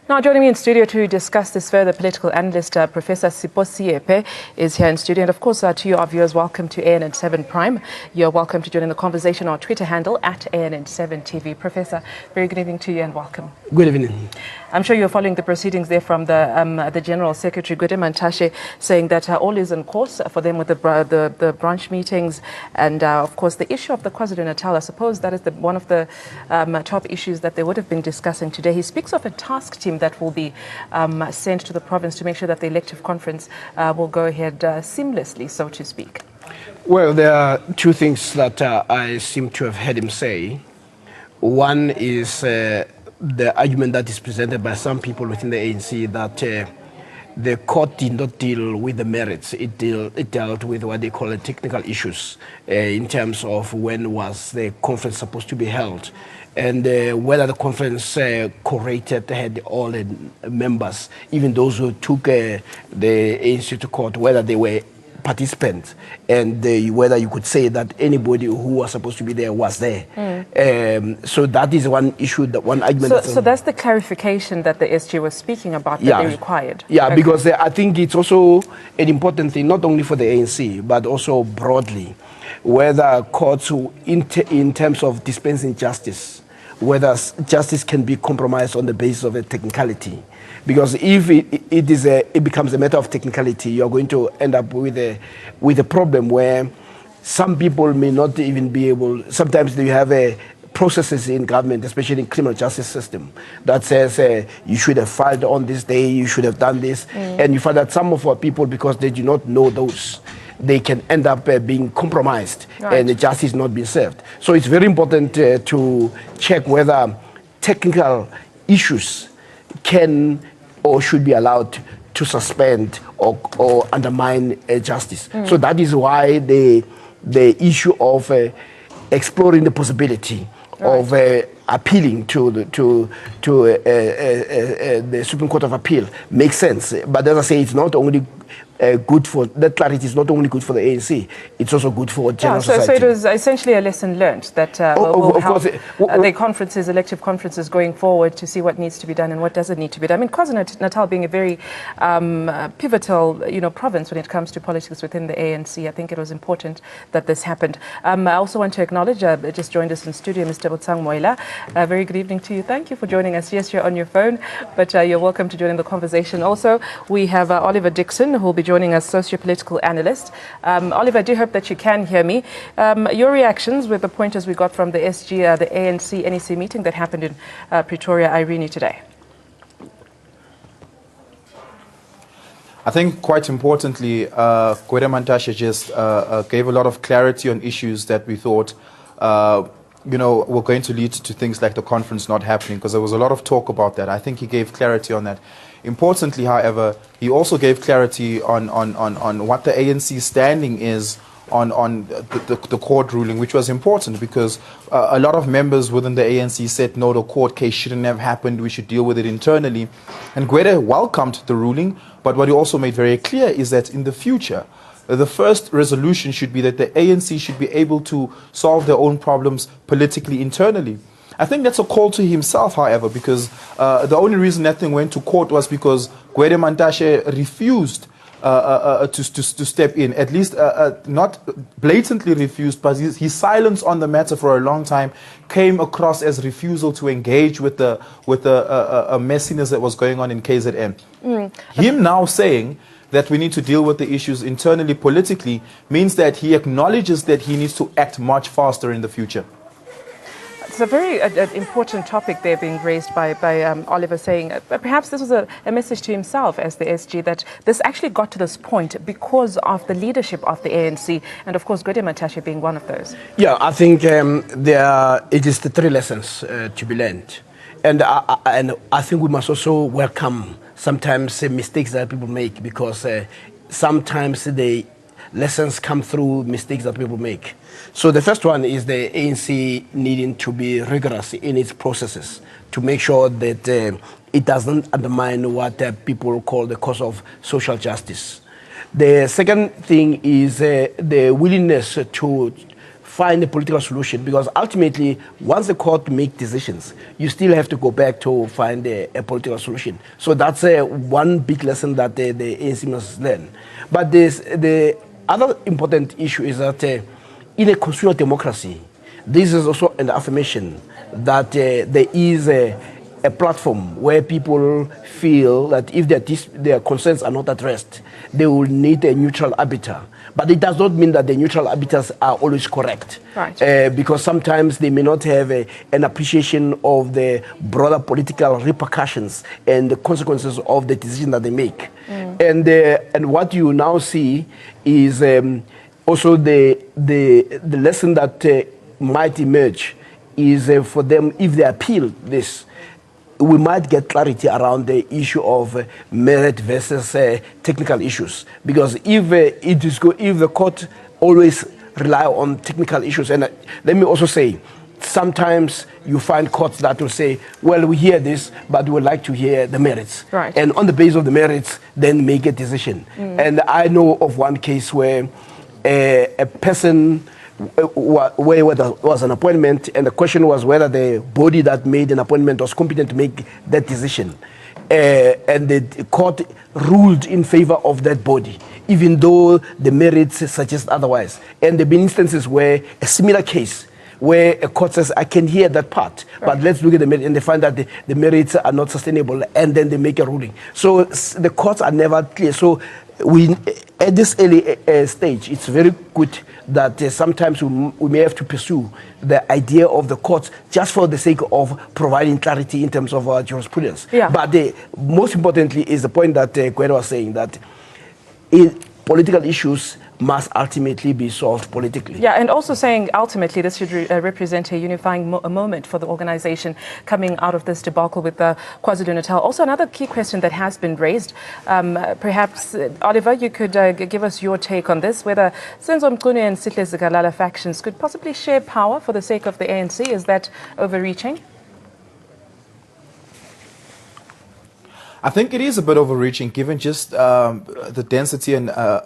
Now joining me in studio to discuss this further, political analyst Professor Makhosi Khoza is here in studio. And of course, to you, our viewers, welcome to ANN7 Prime. You're welcome to join in the conversation on our Twitter handle at ANN7 TV. Professor, very good evening to you and welcome. Good evening. I'm sure you're following the proceedings there from the General Secretary, Gwede Mantashe, saying that all is on course for them with the branch meetings. And of course, the issue of the KwaZulu-Natal, I suppose that is one of the top issues that they would have been discussing today. He speaks of a task team that will be sent to the province to make sure that the elective conference will go ahead seamlessly, so to speak. Well, there are two things that I seem to have heard him say. One is the argument that is presented by some people within the ANC that the court did not deal with the merits. It dealt with what they call technical issues in terms of when was the conference supposed to be held, and whether the conference curated had all the members, even those who took the ANC to court, whether they were participants, and whether you could say that anybody who was supposed to be there was there. So that is one issue, that one argument. So that's the clarification that the SG was speaking about that they required. Yeah, okay. Because I think it's also an important thing, not only for the ANC, but also broadly, whether courts, in terms of dispensing justice, whether justice can be compromised on the basis of a technicality. Because if it becomes a matter of technicality, you're going to end up with a problem where some people may not even be able. Sometimes you have processes in government, especially in criminal justice system, that says you should have filed on this day, you should have done this, and you find that some of our people, because they do not know those, they can end up being compromised, and the justice not being served. So it's very important to check whether technical issues can or should be allowed to suspend or undermine justice. So that is why the issue of exploring the possibility of appealing to the Supreme Court of Appeal makes sense. But as I say, it's not only good for, that clarity is not only good for the ANC, it's also good for general society. So it was essentially a lesson learned that will help the conferences, elective conferences going forward to see what needs to be done and what doesn't need to be done. I mean, KwaZulu-Natal being a very pivotal, province when it comes to politics within the ANC, I think it was important that this happened. I also want to acknowledge, just joined us in studio, Mr. Botsang Moila. Very good evening to you. Thank you for joining us. Yes, you're on your phone, but you're welcome to join in the conversation. Also, we have Oliver Dixon, who will be joining us, socio-political analyst. Oliver, I do hope that you can hear me. Your reactions with the pointers we got from the SG, the ANC NEC meeting that happened in Pretoria, Irene, today. I think quite importantly, Gwede Mantashe just gave a lot of clarity on issues that we thought were going to lead to things like the conference not happening, because there was a lot of talk about that. I think he gave clarity on that. Importantly, however, he also gave clarity on what the ANC standing is on the court ruling, which was important because a lot of members within the ANC said, no, the court case shouldn't have happened, we should deal with it internally. And Gwede welcomed the ruling, but what he also made very clear is that in the future, the first resolution should be that the ANC should be able to solve their own problems politically internally. I think that's a call to himself, however, because the only reason that thing went to court was because Gwede Mantashe refused to step in, at least not blatantly refused, but his silence on the matter for a long time came across as refusal to engage with the messiness that was going on in KZN. Him now saying that we need to deal with the issues internally politically means that he acknowledges that he needs to act much faster in the future. It's a very important topic there being raised by Oliver, saying perhaps this was a message to himself as the SG that this actually got to this point because of the leadership of the ANC, and of course Gwede Mantashe being one of those. Yeah, I think it is the three lessons to be learned, and I think we must also welcome sometimes mistakes that people make, because sometimes the lessons come through mistakes that people make. So the first one is the ANC needing to be rigorous in its processes to make sure that it doesn't undermine what people call the cause of social justice. The second thing is the willingness to find a political solution, because ultimately, once the court make decisions, you still have to go back to find a political solution. So that's one big lesson that the ANC must learn. But the other important issue is that in a constitutional democracy, this is also an affirmation that there is a platform where people feel that if their concerns are not addressed, they will need a neutral arbiter. But it does not mean that the neutral arbiters are always correct. Right. Because sometimes they may not have an appreciation of the broader political repercussions and the consequences of the decision that they make. And what you now see is also the lesson that might emerge is for them, if they appeal this, we might get clarity around the issue of merit versus technical issues. Because if the court always rely on technical issues, and let me also say, sometimes you find courts that will say, well, we hear this, but we would like to hear the merits. Right. And on the basis of the merits, then make a decision. And I know of one case where a person where there was an appointment, and the question was whether the body that made an appointment was competent to make that decision. And the court ruled in favor of that body, even though the merits suggest otherwise. And there have been instances where a similar case, where a court says, I can hear that part, but let's look at the merits, and they find that the merits are not sustainable, and then they make a ruling. So the courts are never clear. So at this early stage, it's very good that sometimes we may have to pursue the idea of the courts just for the sake of providing clarity in terms of our jurisprudence. Yeah. But most importantly is the point that Gwede was saying, that political issues must ultimately be solved politically. Yeah, and also saying ultimately this should represent a unifying moment for the organization coming out of this debacle with KwaZulu-Natal. Also, another key question that has been raised, perhaps, Oliver, you could give us your take on this, whether Senzo Mqunu and Sihle Zikalala factions could possibly share power for the sake of the ANC. Is that overreaching? I think it is a bit overreaching, given just the density and of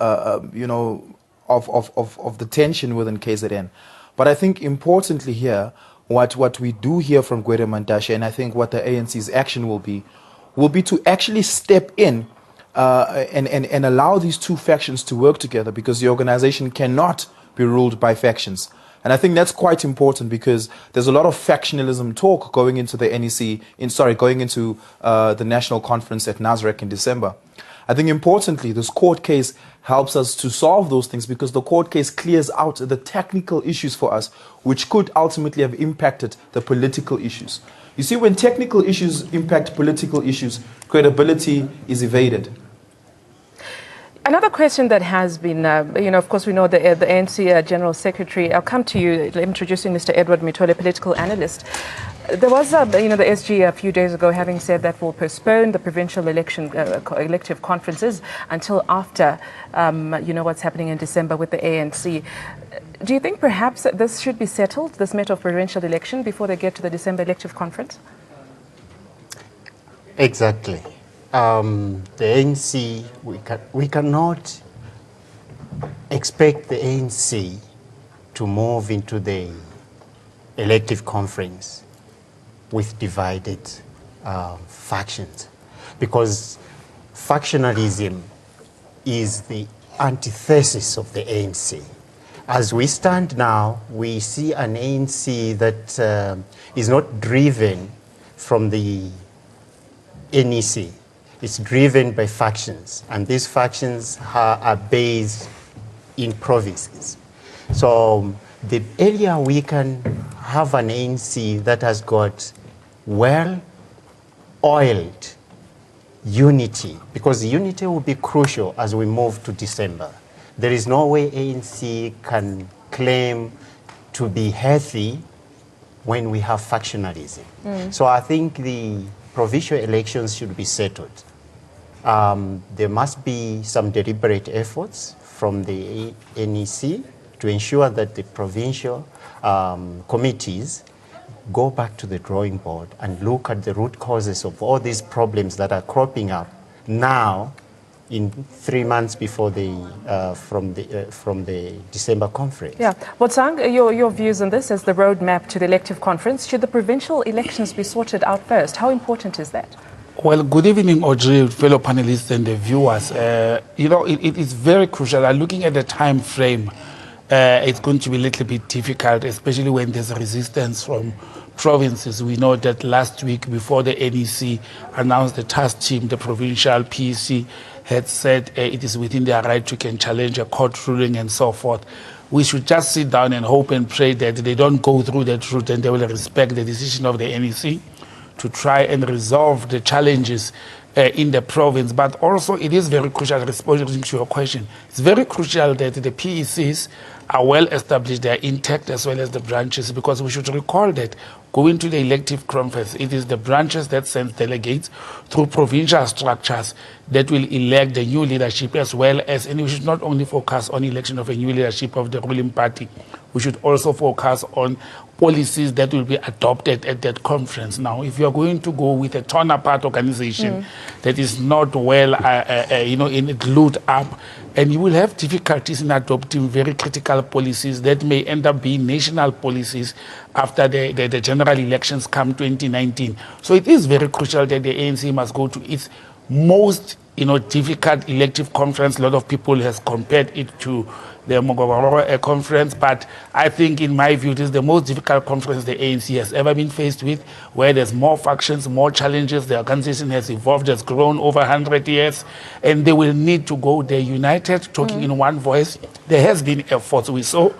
the tension within KZN. But I think importantly here, what we do hear from Gwede Mantashe, and I think what the ANC's action will be to actually step in and allow these two factions to work together, because the organization cannot be ruled by factions. And I think that's quite important, because there's a lot of factionalism talk going into the NEC, going into the national conference at Nasrec in December. I think importantly, this court case helps us to solve those things, because the court case clears out the technical issues for us, which could ultimately have impacted the political issues. You see, when technical issues impact political issues, credibility is evaded. Another question that has been, of course, we know the ANC General Secretary. I'll come to you, introducing Mr. Edward Mitole, political analyst. There was, the SG a few days ago having said that we'll postpone the provincial elective conferences until after, what's happening in December with the ANC. Do you think perhaps this should be settled, this matter of provincial election, before they get to the December elective conference? Exactly. The ANC, we cannot expect the ANC to move into the elective conference with divided factions, because factionalism is the antithesis of the ANC. As we stand now, we see an ANC that is not driven from the NEC. It's driven by factions, and these factions are based in provinces. So the earlier we can have an ANC that has got well-oiled unity, because unity will be crucial as we move to December. There is no way ANC can claim to be healthy when we have factionalism. So I think the provincial elections should be settled. There must be some deliberate efforts from the NEC to ensure that the provincial committees go back to the drawing board and look at the root causes of all these problems that are cropping up now in 3 months before from the December conference. Yeah. Botsang, your views on this as the roadmap to the elective conference. Should the provincial elections be sorted out first? How important is that? Well, good evening, Audrey, fellow panelists and the viewers. You know, it is very crucial. Looking at the time frame, it's going to be a little bit difficult, especially when there's resistance from provinces. We know that last week, before the NEC announced the task team, the provincial PEC had said it is within their right to can challenge a court ruling and so forth. We should just sit down and hope and pray that they don't go through that route and they will respect the decision of the NEC to try and resolve the challenges in the province. But also it is very crucial, responding to your question, it's very crucial that the PECs are well established, they are intact as well as the branches, because we should recall that going to the elective conference, it is the branches that send delegates through provincial structures that will elect the new leadership as well as, and we should not only focus on election of a new leadership of the ruling party, we should also focus on policies that will be adopted at that conference. Now, if you are going to go with a torn-apart organization that is not well, glued up, and you will have difficulties in adopting very critical policies that may end up being national policies after the general elections come 2019. So it is very crucial that the ANC must go to its most difficult elective conference. A lot of people has compared it to the Mogogoro conference, but I think, in my view, this is the most difficult conference the ANC has ever been faced with, where there's more factions, more challenges. The organization has evolved, has grown over 100 years, and they will need to go there united, talking in one voice. There has been efforts. We saw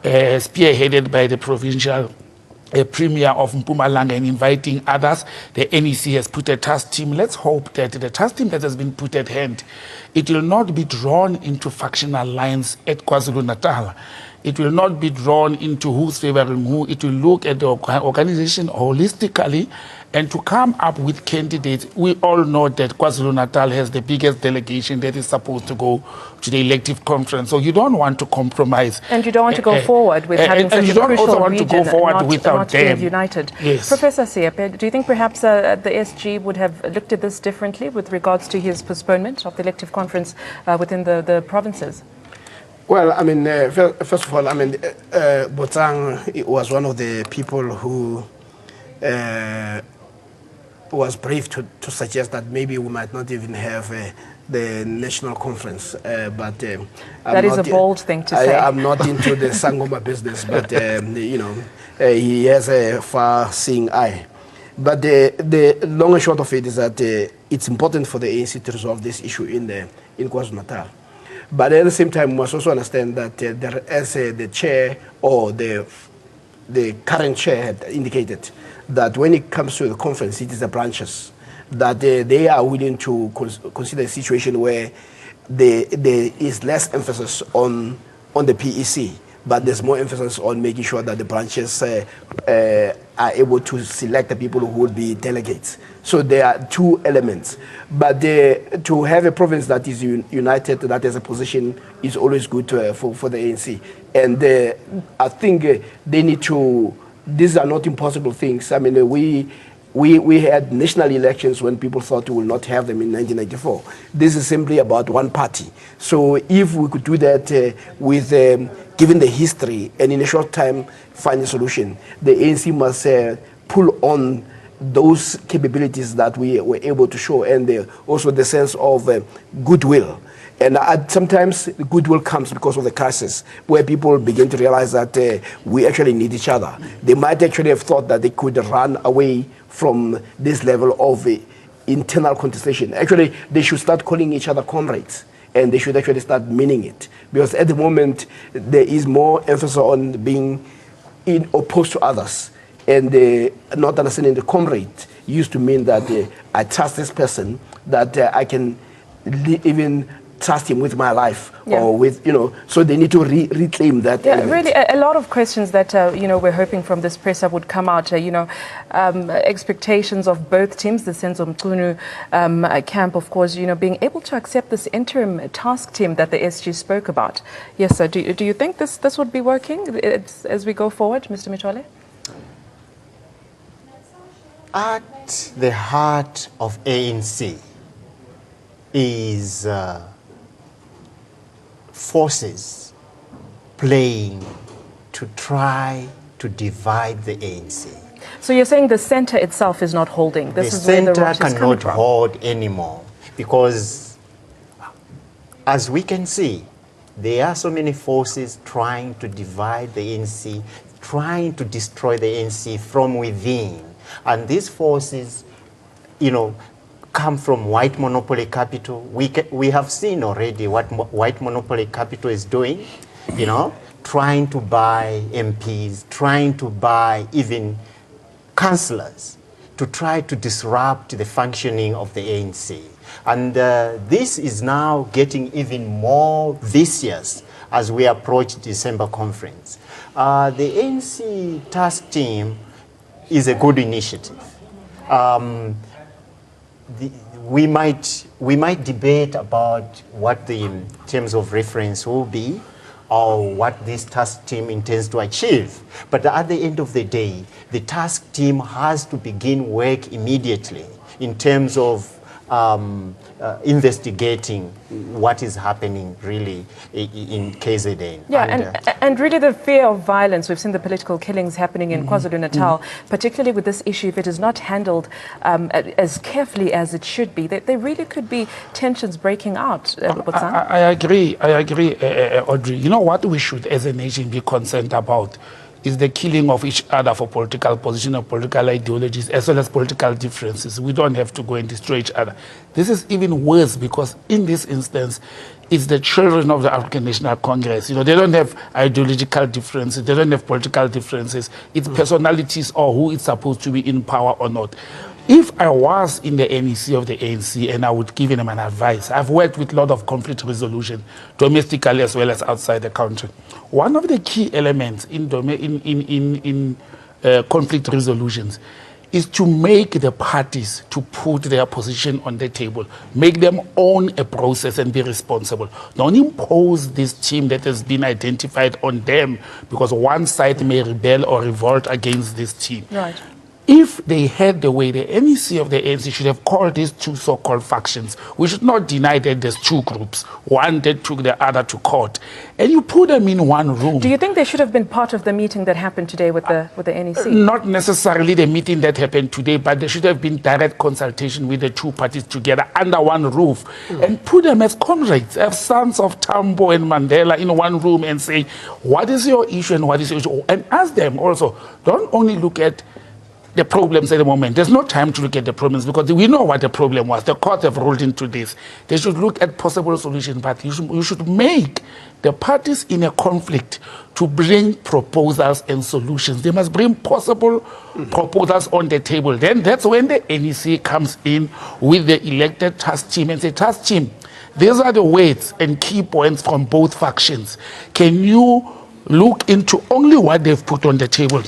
spearheaded by the provincial premier of Mpumalanga and inviting others. The NEC has put a task team. Let's hope that the task team that has been put at hand, it will not be drawn into factional lines at KwaZulu-Natal. It will not be drawn into who's favoring who. It will look at the organization holistically and to come up with candidates. We all know that KwaZulu-Natal has the biggest delegation that is supposed to go to the elective conference. So you don't want to compromise. And you don't want to go forward with having such a crucial region. And you don't also want to go forward without them. United. Yes. Professor Siepe, do you think perhaps the SG would have looked at this differently with regards to his postponement of the elective conference within the provinces? Well, I mean, first of all, I mean, Botsang was one of the people who was brave to suggest that maybe we might not even have the national conference. But that is a bold thing to say. I'm not into the Sangoma business, but he has a far-seeing eye. But the long and short of it is that it's important for the ANC to resolve this issue in KwaZulu-Natal. But at the same time, we must also understand that as the chair or the current chair had indicated, that when it comes to the conference, it is the branches, that they are willing to consider a situation where there is less emphasis on the PEC, but there's more emphasis on making sure that the branches are able to select the people who will be delegates. So there are two elements. But to have a province that is united, that has a position, is always good for the ANC. And I think they need to, these are not impossible things. I mean, we had national elections when people thought we will not have them in 1994. This is simply about one party. So if we could do that with, given the history, and in a short time find a solution, the ANC must pull on those capabilities that we were able to show, and also the sense of goodwill. And sometimes goodwill comes because of the crisis, where people begin to realize that we actually need each other. They might actually have thought that they could run away from this level of internal contestation. Actually, they should start calling each other comrades, and they should actually start meaning it. Because at the moment, there is more emphasis on being opposed to others, and not understanding the comrade used to mean that I trust this person, that I can even trust him with my life, or with, so they need to reclaim that element. Really, a lot of questions that, we're hoping from this press up would come out, expectations of both teams, the Senzo Mchunu camp, of course, being able to accept this interim task team that the SG spoke about. Yes, sir, do you think this would be working as we go forward, Mr. Mitole? At the heart of ANC is forces playing to try to divide the ANC. So you're saying the center itself is not holding. This is where the rot is coming from. The center cannot hold anymore because, as we can see, there are so many forces trying to divide the ANC, trying to destroy the ANC from within. And these forces, come from white monopoly capital. We have seen already what white monopoly capital is doing, trying to buy MPs, trying to buy even councillors to try to disrupt the functioning of the ANC. And this is now getting even more vicious as we approach December conference. The ANC task team is a good initiative. We might debate about what the terms of reference will be, or what this task team intends to achieve. But at the end of the day, the task team has to begin work immediately in terms of investigating what is happening really in KZN. Yeah, and really the fear of violence. We've seen the political killings happening in KwaZulu-Natal, particularly with this issue. If it is not handled as carefully as it should be, there really could be tensions breaking out. I agree, Audrey. You know what we should as a nation be concerned about is the killing of each other for political position or political ideologies, as well as political differences. We don't have to go and destroy each other. This is even worse because in this instance, it's the children of the African National Congress. They don't have ideological differences. They don't have political differences. It's personalities or who is supposed to be in power or not. If I was in the NEC of the ANC and I would give them an advice, I've worked with a lot of conflict resolution, domestically as well as outside the country. One of the key elements in conflict resolutions is to make the parties to put their position on the table, make them own a process and be responsible. Don't impose this team that has been identified on them because one side may rebel or revolt against this team. Right. If they had the way, the NEC of the ANC should have called these two so-called factions. We should not deny that there's two groups, one that took the other to court, and you put them in one room. Do you think they should have been part of the meeting that happened today with the NEC? Not necessarily the meeting that happened today, but there should have been direct consultation with the two parties together under one roof and put them as comrades, as sons of Tambo and Mandela in one room and say, what is your issue and what is your issue? And ask them also, don't only look at the problems at the moment. There's no time to look at the problems because we know what the problem was. The courts have ruled into this. They should look at possible solutions, but you should make the parties in a conflict to bring proposals and solutions. They must bring possible proposals on the table. Then that's when the NEC comes in with the elected task team and say, task team, these are the weights and key points from both factions. Can you look into only what they've put on the table?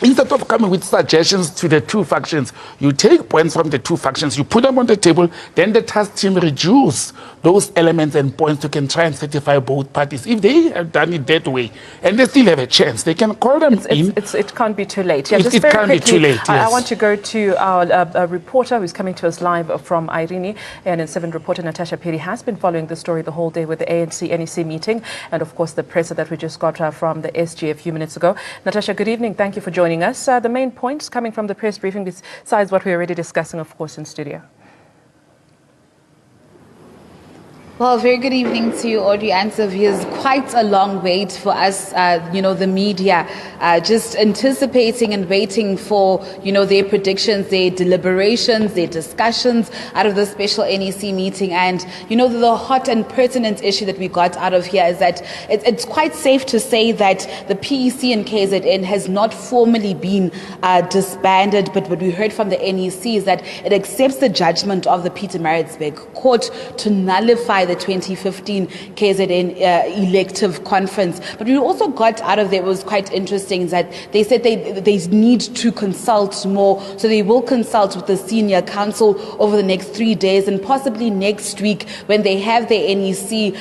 Instead of coming with suggestions to the two factions, you take points from the two factions, you put them on the table, then the task team reduce those elements and points to can try and satisfy both parties. If they have done it that way, and they still have a chance, they can call them in. It can't be too late. Yeah, it can't be too late, yes. I want to go to our reporter who's coming to us live from Irene. ANN7 reporter Natasha Perry has been following the story the whole day with the ANC NEC meeting, and of course the presser that we just got from the SG a few minutes ago. Natasha, good evening. Thank you for joining us. The main points coming from the press briefing besides what we're already discussing, of course, in studio. Well, very good evening to you, Audrey and Here's quite a long wait for us, the media, just anticipating and waiting for, their predictions, their deliberations, their discussions out of the special NEC meeting. And, the hot and pertinent issue that we got out of here is that it's quite safe to say that the PEC and KZN has not formally been disbanded. But what we heard from the NEC is that it accepts the judgment of the Pietermaritzburg court to nullify the 2015 KZN elective conference. But we also got out of there, it was quite interesting, that they said they need to consult more. So they will consult with the senior council over the next 3 days, and possibly next week when they have their NEC,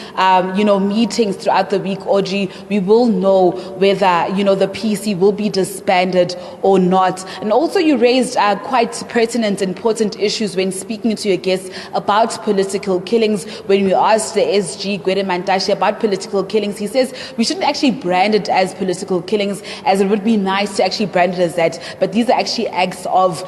meetings throughout the week, Audrey, we will know whether, the PC will be disbanded or not. And also you raised quite pertinent, important issues when speaking to your guests about political killings. When we asked the SG, Gwede Mantashe, about political killings, he says we shouldn't actually brand it as political killings, as it would be nice to actually brand it as that. But these are actually acts of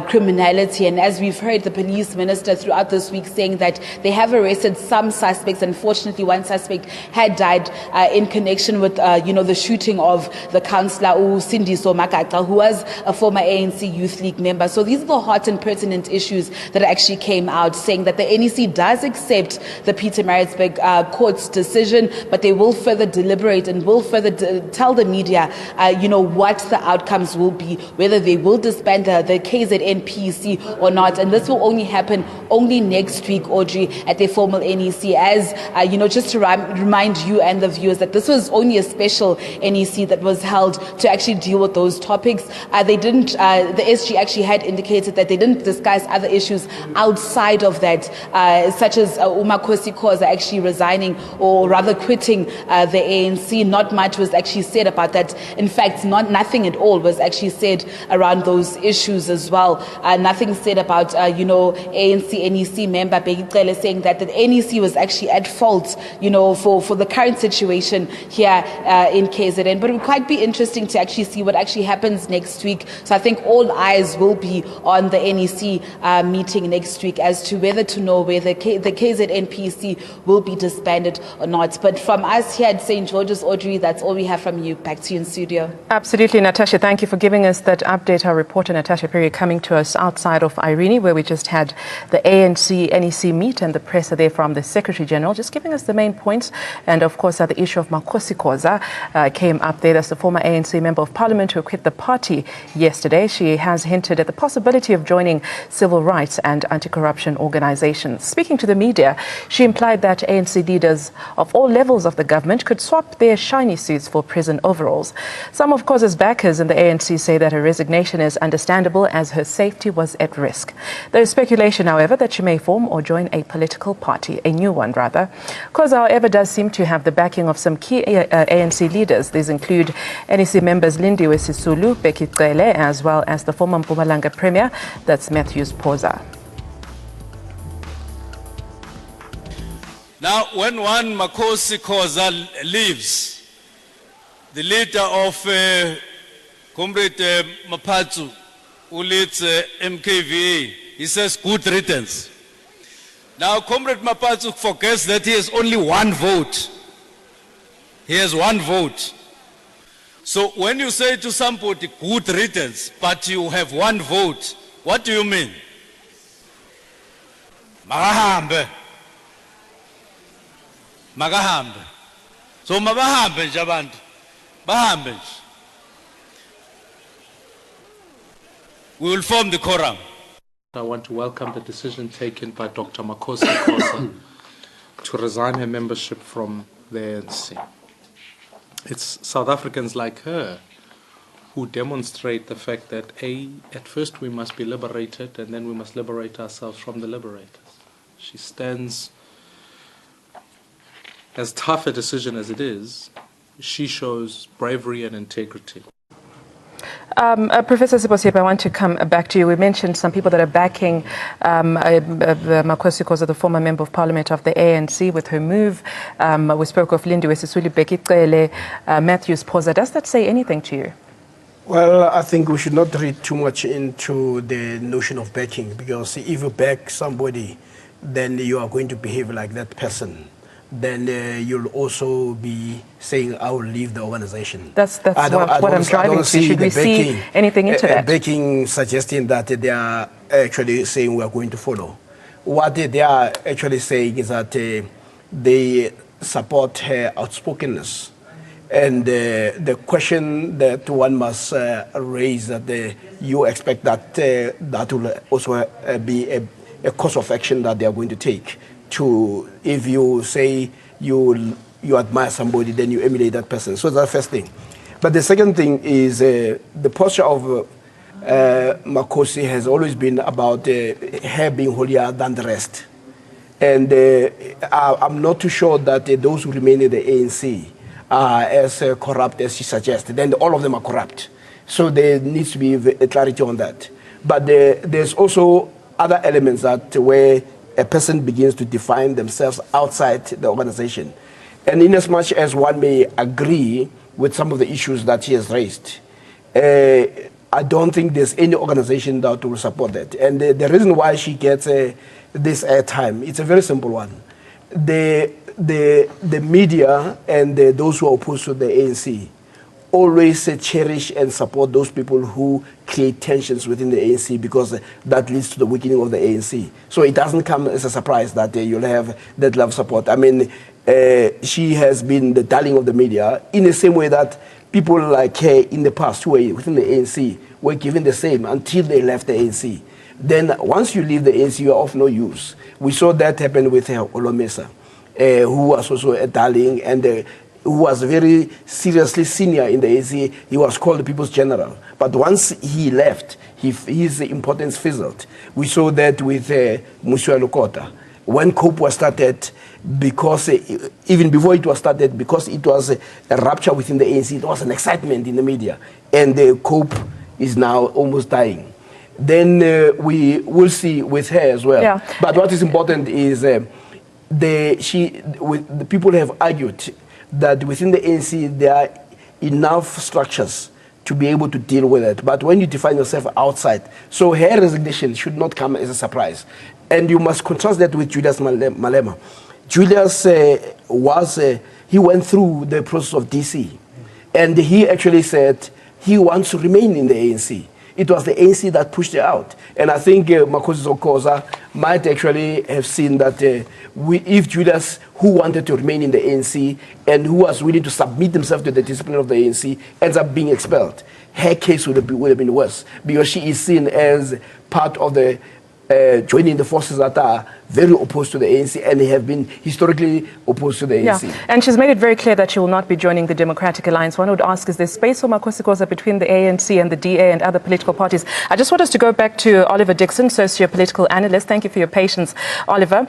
criminality. And as we've heard the police minister throughout this week saying that they have arrested some suspects. Unfortunately, one suspect had died in connection with, the shooting of the councillor Sindiso Makata, who was a former ANC Youth League member. So these are the hot and pertinent issues that actually came out, saying that the NEC does accept the Pietermaritzburg court's decision, but they will further deliberate and will further tell the media, what the outcomes will be, whether they will disband the KZN PEC or not. And this will only happen next week, Audrey, at their formal NEC. As, just to remind you and the viewers that this was only a special NEC that was held to actually deal with those topics. They didn't, the SG actually had indicated that they didn't discuss other issues outside of that, such as Makhosi Khoza actually resigning or rather quitting the ANC. Not much was actually said about that. In fact, nothing at all was actually said around those issues as well. Nothing said about, ANC NEC member Begicele saying that the NEC was actually at fault, for the current situation here in KZN. But it would quite be interesting to actually see what actually happens next week. So I think all eyes will be on the NEC meeting next week as to whether to know whether the KZN PEC will be disbanded or not. But from us here at St. George's, Audrey, that's all we have from you. Back to you in studio. Absolutely, Natasha. Thank you for giving us that update. Our reporter, Natasha Perry, coming to us outside of Irene, where we just had the ANC NEC meet and the press are there from the Secretary General, just giving us the main points. And of course, the issue of Makhosi Khoza came up there. That's the former ANC Member of Parliament who quit the party yesterday. She has hinted at the possibility of joining civil rights and anti-corruption organizations. Speaking to the media, she implied that ANC leaders of all levels of the government could swap their shiny suits for prison overalls. Some of Khoza's backers in the ANC say that her resignation is understandable as her safety was at risk. There is speculation, however, that she may form or join a political party, a new one rather. Khoza, however, does seem to have the backing of some key ANC leaders. These include NEC members Lindiwe Sisulu, Begicele, as well as the former Mpumalanga Premier, that's Matthews Khoza. Now, when one Makhosi Khoza leaves, the leader of Comrade Mapatsu, who leads MKVA, he says good riddance. Now, Comrade Mapatsu forgets that he has only one vote. He has one vote. So when you say to somebody good riddance, but you have one vote, what do you mean? Magahambe. Magahambe. So mabahambe nje abantu. Bahambe nje. We will form the quorum. I want to welcome the decision taken by Dr. Makhosi Khoza to resign her membership from the ANC. It's South Africans like her who demonstrate the fact that at first we must be liberated and then we must liberate ourselves from the liberators. She stands, as tough a decision as it is, she shows bravery and integrity. Professor Siposiwe, I want to come back to you. We mentioned some people that are backing Makhosi Khoza, the former Member of Parliament of the ANC, with her move. We spoke of Lindiwe Sisulu, Begicele, Matthews Khoza. Does that say anything to you? Well, I think we should not read too much into the notion of backing, because if you back somebody, then you are going to behave like that person. Then you'll also be saying, I will leave the organization. That's what I'm driving to. Should we see anything into that? Backing suggesting that they are actually saying we are going to follow. What they are actually saying is that they support her outspokenness. And the question that one must raise that you expect that that will also be a course of action that they are going to take if you say you admire somebody, then you emulate that person. So that's the first thing. But the second thing is the posture of Makhosi has always been about her being holier than the rest. And I'm not too sure that those who remain in the ANC are as corrupt as she suggested. Then all of them are corrupt. So there needs to be a clarity on that. But there's also other elements that where a person begins to define themselves outside the organization. And in as much as one may agree with some of the issues that she has raised, I don't think there's any organization that will support that. And the reason why she gets this airtime, it's a very simple one. The media and those who are opposed to the ANC always cherish and support those people who create tensions within the ANC, because that leads to the weakening of the ANC. So it doesn't come as a surprise that you'll have that level of support. I mean, she has been the darling of the media in the same way that people like her in the past who were within the ANC were given the same until they left the ANC. Then once you leave the ANC, you are of no use. We saw that happen with Olomesa, who was also a darling and who was very seriously senior in the ANC. He was called the People's General. But once he left, his importance fizzled. We saw that with Musiwa Lukota. When COPE was started, because even before it was started, because it was a rupture within the ANC, there was an excitement in the media. And the COPE is now almost dying. Then we will see with her as well. Yeah. But what is important is the people have argued that within the ANC there are enough structures to be able to deal with it. But when you define yourself outside, so her resignation should not come as a surprise. And you must contrast that with Julius Malema. Julius he went through the process of DC. And he actually said he wants to remain in the ANC. It was the ANC that pushed it out. And I think Makhosi Khoza might actually have seen that if Julius, who wanted to remain in the ANC and who was willing to submit himself to the discipline of the ANC, ends up being expelled, her case would have been worse, because she is seen as part of the joining the forces that are very opposed to the ANC and have been historically opposed to the ANC. Yeah. And she's made it very clear that she will not be joining the Democratic Alliance. One would ask, is there space for Makhosi Khoza between the ANC and the DA and other political parties? I just want us to go back to Oliver Dixon, socio-political analyst. Thank you for your patience, Oliver.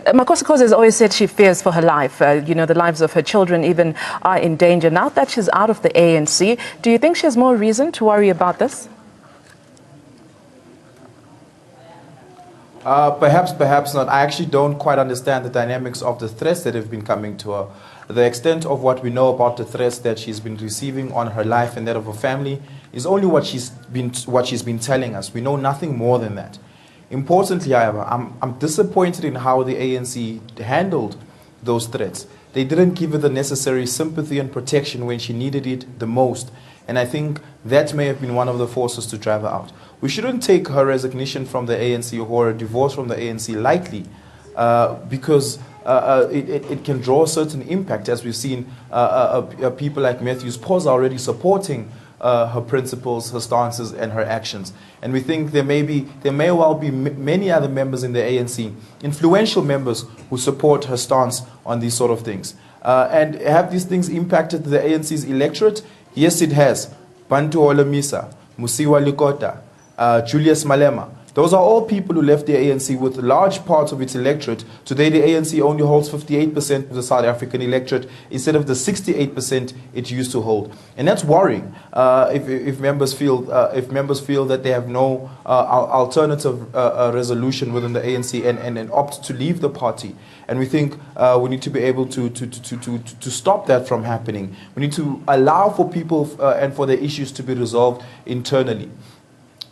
Makhosi Khoza has always said she fears for her life. You know, the lives of her children even are in danger. Now that she's out of the ANC, do you think she has more reason to worry about this? Perhaps not. I actually don't quite understand the dynamics of the threats that have been coming to her. The extent of what we know about the threats that she's been receiving on her life and that of her family is only what she's been telling us. We know nothing more than that. Importantly, however, I'm disappointed in how the ANC handled those threats. They didn't give her the necessary sympathy and protection when she needed it the most. And I think that may have been one of the forces to drive her out. We shouldn't take her resignation from the ANC or her divorce from the ANC lightly, because it can draw a certain impact, as we've seen people like Matthews Khoza already supporting her principles, her stances, and her actions. And we think there may well be many other members in the ANC, influential members, who support her stance on these sort of things. And have these things impacted the ANC's electorate? Yes, it has. Bantu Olomisa, Musiwa Lukota, Julius Malema. Those are all people who left the ANC with large parts of its electorate. Today, the ANC only holds 58% of the South African electorate instead of the 68% it used to hold, and that's worrying. If members feel that they have no alternative resolution within the ANC and opt to leave the party, and we think we need to be able to stop that from happening. We need to allow for people and for the issues to be resolved internally.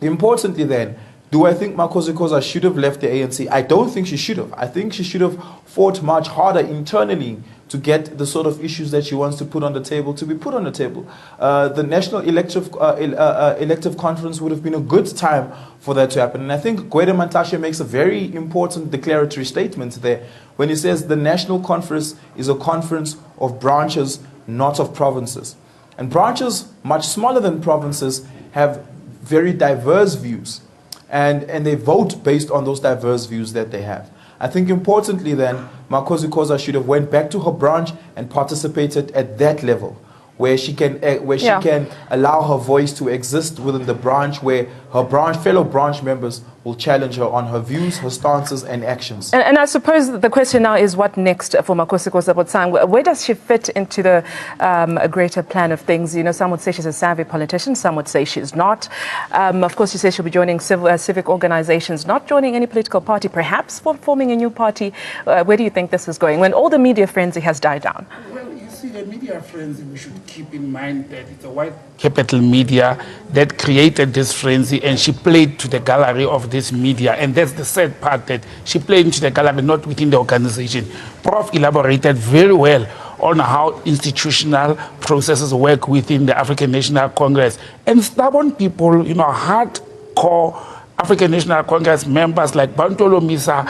Importantly, then, do I think Makhosi Khoza should have left the ANC? I don't think she should have. I think she should have fought much harder internally to get the sort of issues that she wants to put on the table to be put on the table. The National Elective Conference would have been a good time for that to happen. And I think Gwede Mantashe makes a very important declaratory statement there when he says the National Conference is a conference of branches, not of provinces. And branches, much smaller than provinces, have very diverse views. And they vote based on those diverse views that they have. I think importantly then, Makhosi Khoza should have went back to her branch and participated at that level, where she can allow her voice to exist within the branch, where her fellow branch members will challenge her on her views, her stances and actions. And I suppose the question now is what next for Makhosi Khoza? Where does she fit into the a greater plan of things? You know, some would say she's a savvy politician, some would say she's not. Of course, she says she'll be joining civic organizations, not joining any political party, perhaps forming a new party. Where do you think this is going when all the media frenzy has died down? Well, you see, the media frenzy, we should keep in mind that it's a white capital media that created this frenzy, and she played to the gallery of this media. And that's the sad part, that she played into the gallery, not within the organization. Prof elaborated very well on how institutional processes work within the African National Congress. And stubborn people, you know, hardcore African National Congress members like Bantolo Misa,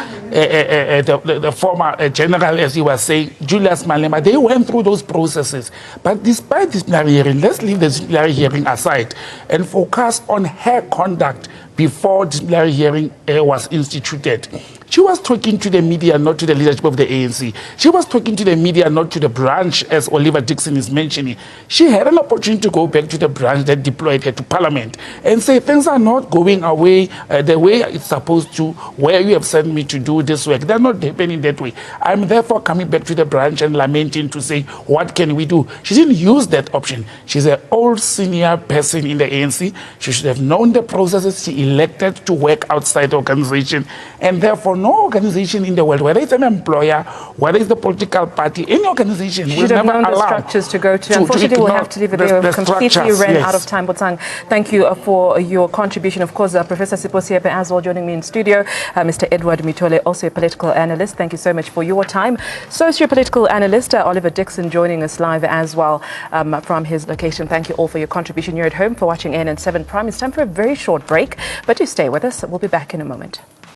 the former general, as he was saying, Julius Malema, they went through those processes. But despite disciplinary hearing, let's leave the disciplinary hearing aside and focus on her conduct before disciplinary hearing was instituted. She was talking to the media, not to the leadership of the ANC. She was talking to the media, not to the branch, as Oliver Dixon is mentioning. She had an opportunity to go back to the branch that deployed her to Parliament and say, things are not going away the way it's supposed to, where you have sent me to do this work. They're not happening that way. I'm therefore coming back to the branch and lamenting to say, what can we do? She didn't use that option. She's an old senior person in the ANC. She should have known the processes. She elected to work outside the organization, and therefore no organization in the world, whether it's an employer, whether it's the political party, any organization will never allow the structures to go to. Unfortunately, we'll have to leave it there. We've completely ran out of time. Botsang, thank you for your contribution. Of course, Professor Siposiepe as well joining me in studio. Mr. Edward Mitole, also a political analyst. Thank you so much for your time. Socio-political analyst Oliver Dixon joining us live as well from his location. Thank you all for your contribution. You're at home for watching ANN7 Prime. It's time for a very short break, but do stay with us. We'll be back in a moment.